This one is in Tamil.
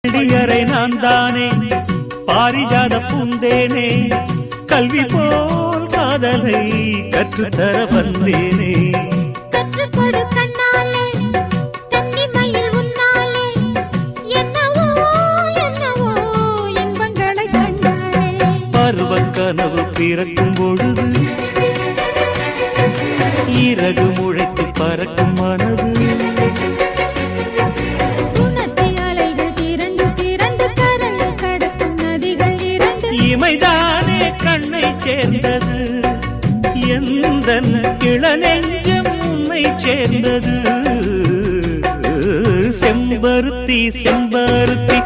பள்ளியறை நான் தானே பாரிஜாத பூந்தேனே கல்வி போல் காதலை கற்றுத்தர வந்தேனே கற்றுக்கொடு கண்ணாலே கன்னிமயில் உன்னாலே என்னவோ என்னவோ இன்பங்களை கண்டாலே பருவக் கனவு பிறக்கும் பொழுது இறகு முளைத்து பறக்கும் மனது இமைதானே கண்ணை சேர்ந்தது எந்தன் இளநெஞ்சம் உன்னை சேர்ந்தது செம்பருத்தி செம்பருத்தி